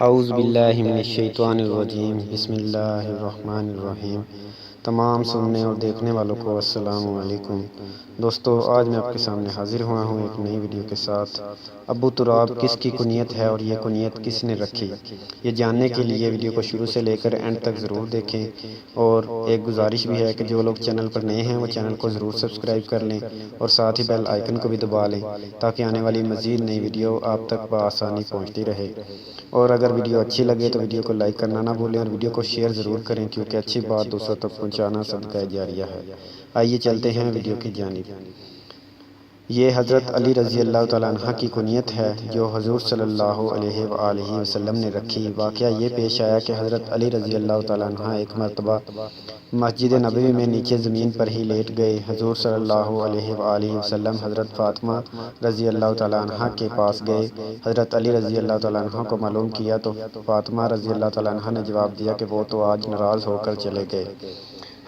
اعوذ باللہ من الشیطان الرجیم، بسم اللہ الرحمن الرحیم۔ تمام سننے اور دیکھنے والوں کو السلام علیکم۔ دوستو، آج میں آپ کے سامنے حاضر ہوا ہوں ایک نئی ویڈیو کے ساتھ۔ ابو تراب کس کی کنیت ہے اور یہ کنیت کس نے رکھی، یہ جاننے کے لیے ویڈیو کو شروع سے لے کر اینڈ تک ضرور دیکھیں، اور ایک گزارش بھی ہے کہ جو لوگ چینل پر نئے ہیں وہ چینل کو ضرور سبسکرائب کر لیں اور ساتھ ہی بیل آئیکن کو بھی دبا لیں تاکہ آنے والی مزید نئی ویڈیو آپ تک بآسانی پہنچتی رہے۔ اور اگر ویڈیو اچھی لگے تو ویڈیو کو لائک کرنا نہ بھولیں اور ویڈیو کو شیئر ضرور کریں، کیونکہ اچھی بات دوسروں تک پہنچانا صدقہ جاریہ ہے۔ آئیے چلتے ہیں ویڈیو کی جانب۔ یہ حضرت علی رضی اللہ تعالیٰ عنہ کی کنیت ہے جو حضور صلی اللہ علیہ وآلہ وسلم نے رکھی۔ واقعہ یہ پیش آیا کہ حضرت علی رضی اللہ تعالیٰ عنہ ایک مرتبہ مسجد نبوی میں نیچے زمین پر ہی لیٹ گئے۔ حضور صلی اللہ علیہ وآلہ وسلم حضرت فاطمہ رضی اللہ تعالیٰ عنہ کے پاس گئے۔ حضرت علی رضی اللہ تعالیٰ عنہ کو معلوم کیا تو فاطمہ رضی اللہ تعالیٰ عنہ نے جواب دیا کہ وہ تو آج ناراض ہو کر چلے گئے۔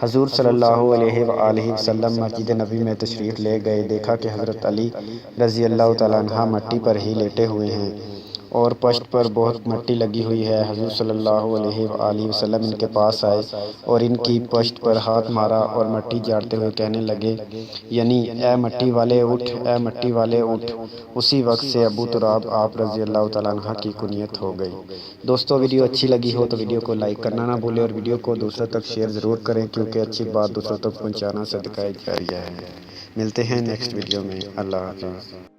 حضور صلی اللہ علیہ وآلہ وسلم مسجد نبوی میں تشریف لے گئے، دیکھا کہ حضرت علی رضی اللہ تعالیٰ عنہ مٹی پر ہی لیٹے ہوئے ہیں اور پشت پر بہت مٹی لگی ہوئی ہے۔ حضور صلی اللہ علیہ وآلہ وسلم ان کے پاس آئے اور ان کی پشت پر ہاتھ مارا اور مٹی جھاڑتے ہوئے کہنے لگے، یعنی اے مٹی والے اٹھ، اے مٹی والے اٹھ۔ اسی وقت سے ابو تراب آپ رضی اللہ تعالیٰ عنہ کی کنیت ہو گئی۔ دوستو، ویڈیو اچھی لگی ہو تو ویڈیو کو لائک کرنا نہ بھولیں اور ویڈیو کو دوسروں تک شیئر ضرور کریں، کیونکہ اچھی بات دوسروں تک پہنچانا صدقہ جاریہ ہے۔ ملتے ہیں نیکسٹ ویڈیو میں۔ اللہ حافظ۔